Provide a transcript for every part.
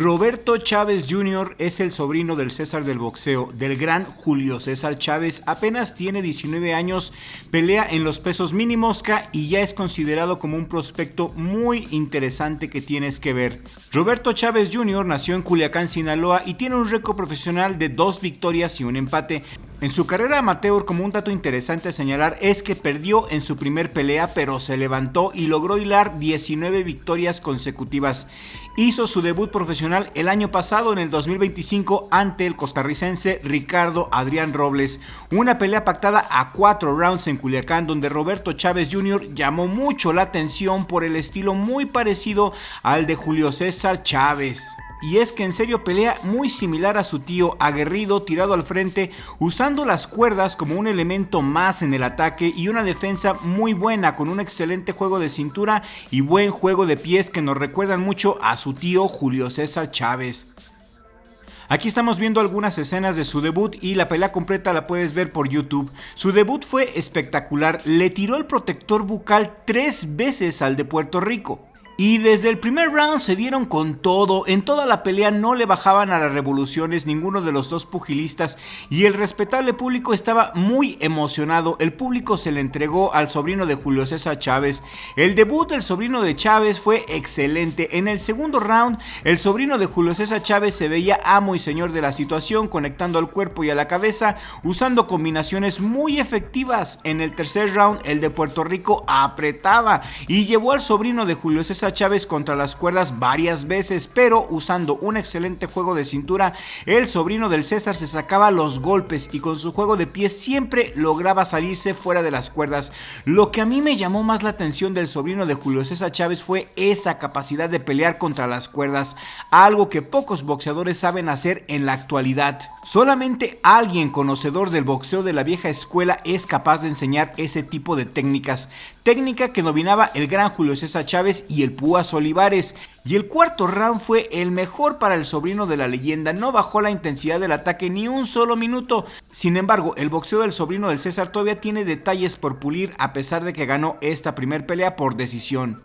Roberto Chávez Jr. es el sobrino del César del boxeo, del gran Julio César Chávez. Apenas tiene 19 años, pelea en los pesos mini mosca y ya es considerado como un prospecto muy interesante que tienes que ver. Roberto Chávez Jr. nació en Culiacán, Sinaloa y tiene un récord profesional de 2 victorias y un empate. En su carrera amateur, como un dato interesante a señalar, es que perdió en su primer pelea, pero se levantó y logró hilar 19 victorias consecutivas. Hizo su debut profesional el año pasado, en el 2025, ante el costarricense Ricardo Adrián Robles. Una pelea pactada a 4 rounds en Culiacán, donde Roberto Chávez Jr. llamó mucho la atención por el estilo muy parecido al de Julio César Chávez. Y es que en serio pelea muy similar a su tío, aguerrido, tirado al frente, usando las cuerdas como un elemento más en el ataque y una defensa muy buena, con un excelente juego de cintura y buen juego de pies que nos recuerdan mucho a su tío Julio César Chávez. Aquí estamos viendo algunas escenas de su debut y la pelea completa la puedes ver por YouTube. Su debut fue espectacular, le tiró el protector bucal 3 veces al de Puerto Rico. Y desde el primer round se dieron con todo, en toda la pelea no le bajaban a las revoluciones ninguno de los dos pugilistas y el respetable público estaba muy emocionado. El público se le entregó al sobrino de Julio César Chávez. El debut del sobrino de Chávez fue excelente. En el segundo round, el sobrino de Julio César Chávez se veía amo y señor de la situación, conectando al cuerpo y a la cabeza, usando combinaciones muy efectivas. En el tercer round, el de Puerto Rico apretaba y llevó al sobrino de Julio César Chávez contra las cuerdas varias veces, pero usando un excelente juego de cintura, el sobrino del César se sacaba los golpes y con su juego de pies siempre lograba salirse fuera de las cuerdas. Lo que a mí me llamó más la atención del sobrino de Julio César Chávez fue esa capacidad de pelear contra las cuerdas, algo que pocos boxeadores saben hacer en la actualidad. Solamente alguien conocedor del boxeo de la vieja escuela es capaz de enseñar ese tipo de técnica que dominaba el gran Julio César Chávez y el Púas Olivares. Y el cuarto round fue el mejor para el sobrino de la leyenda, no bajó la intensidad del ataque ni un solo minuto. Sin embargo, el boxeo del sobrino del César todavía tiene detalles por pulir, a pesar de que ganó esta primer pelea por decisión.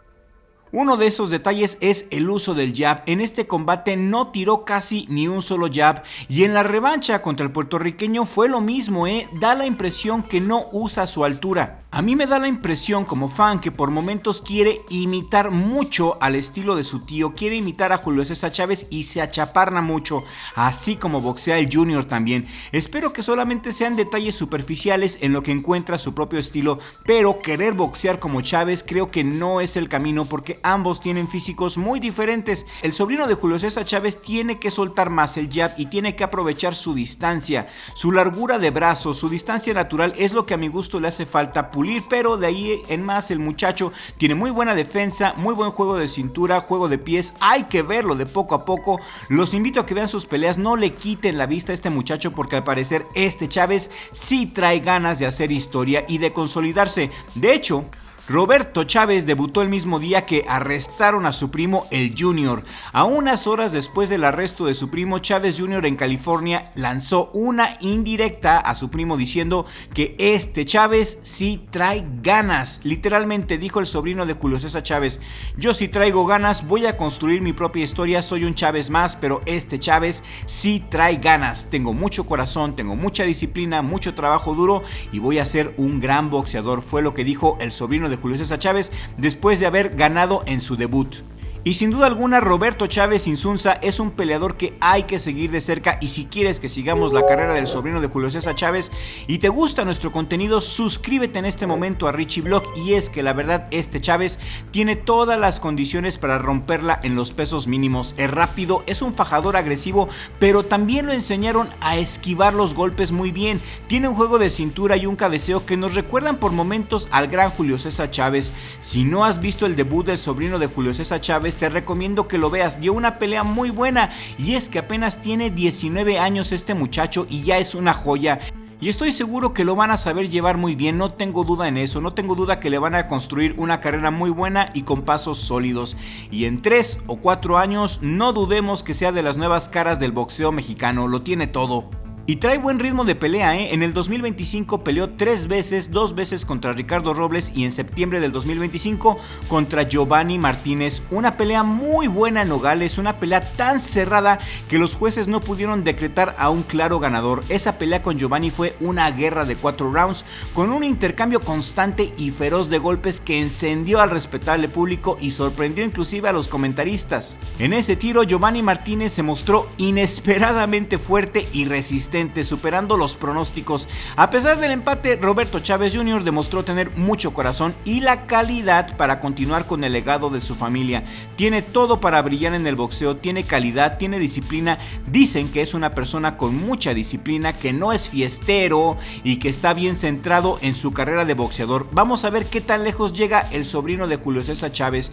Uno de esos detalles es el uso del jab. En este combate no tiró casi ni un solo jab y en la revancha contra el puertorriqueño fue lo mismo, da la impresión que no usa su altura. A mí me da la impresión como fan que por momentos quiere imitar mucho al estilo de su tío, quiere imitar a Julio César Chávez y se achaparna mucho, así como boxea el Junior también. Espero que solamente sean detalles superficiales en lo que encuentra su propio estilo, pero querer boxear como Chávez creo que no es el camino, porque ambos tienen físicos muy diferentes. El sobrino de Julio César Chávez tiene que soltar más el jab y tiene que aprovechar su distancia, su largura de brazos, su distancia natural es lo que a mi gusto le hace falta pulir, pero de ahí en más el muchacho tiene muy buena defensa, muy buen juego de cintura, juego de pies, hay que verlo de poco a poco. Los invito a que vean sus peleas, no le quiten la vista a este muchacho, porque al parecer este Chávez sí trae ganas de hacer historia y de consolidarse. De hecho, Roberto Chávez debutó el mismo día que arrestaron a su primo el Junior. A unas horas después del arresto de su primo, Chávez Jr. en California lanzó una indirecta a su primo diciendo que este Chávez sí trae ganas. Literalmente dijo el sobrino de Julio César Chávez: yo sí traigo ganas, voy a construir mi propia historia, soy un Chávez más, pero este Chávez sí trae ganas. Tengo mucho corazón, tengo mucha disciplina, mucho trabajo duro y voy a ser un gran boxeador. Fue lo que dijo el sobrino de Julio César Chávez después de haber ganado en su debut. Y sin duda alguna, Roberto Chávez Insunza es un peleador que hay que seguir de cerca, y si quieres que sigamos la carrera del sobrino de Julio César Chávez y te gusta nuestro contenido, suscríbete en este momento a Richie Blog. Y es que la verdad, este Chávez tiene todas las condiciones para romperla en los pesos mínimos. Es rápido, es un fajador agresivo, pero también lo enseñaron a esquivar los golpes muy bien. Tiene un juego de cintura y un cabeceo que nos recuerdan por momentos al gran Julio César Chávez. Si no has visto el debut del sobrino de Julio César Chávez, te recomiendo que lo veas. Dio una pelea muy buena y es que apenas tiene 19 años este muchacho y ya es una joya. Y estoy seguro que lo van a saber llevar muy bien, no tengo duda en eso, no tengo duda que le van a construir una carrera muy buena y con pasos sólidos. Y en 3 o 4 años no dudemos que sea de las nuevas caras del boxeo mexicano, lo tiene todo. Y trae buen ritmo de pelea, ¿eh? En el 2025 peleó 3 veces, 2 veces contra Ricardo Robles y en septiembre del 2025 contra Giovanni Martínez. Una pelea muy buena en Nogales, una pelea tan cerrada que los jueces no pudieron decretar a un claro ganador. Esa pelea con Giovanni fue una guerra de 4 rounds con un intercambio constante y feroz de golpes que encendió al respetable público y sorprendió inclusive a los comentaristas. En ese tiro Giovanni Martínez se mostró inesperadamente fuerte y resistente, superando los pronósticos. A pesar del empate, Roberto Chávez Jr. demostró tener mucho corazón y la calidad para continuar con el legado de su familia. Tiene todo para brillar en el boxeo, tiene calidad, tiene disciplina. Dicen que es una persona con mucha disciplina, que no es fiestero y que está bien centrado en su carrera de boxeador. Vamos a ver qué tan lejos llega el sobrino de Julio César Chávez.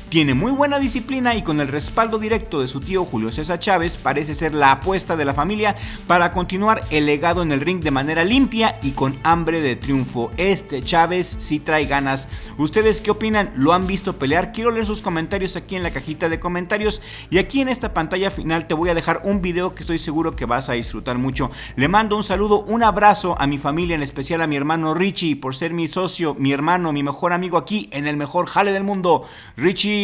Tiene muy buena disciplina y con el respaldo directo de su tío Julio César Chávez parece ser la apuesta de la familia para continuar el legado en el ring de manera limpia y con hambre de triunfo. Este Chávez sí trae ganas. ¿Ustedes qué opinan? ¿Lo han visto pelear? Quiero leer sus comentarios aquí en la cajita de comentarios y aquí en esta pantalla final te voy a dejar un video que estoy seguro que vas a disfrutar mucho. Le mando un saludo, un abrazo a mi familia, en especial a mi hermano Richie por ser mi socio, mi hermano, mi mejor amigo aquí en el mejor jale del mundo, Richie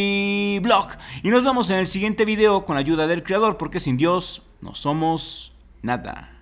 Blog. Y nos vemos en el siguiente video con la ayuda del creador, porque sin Dios no somos nada.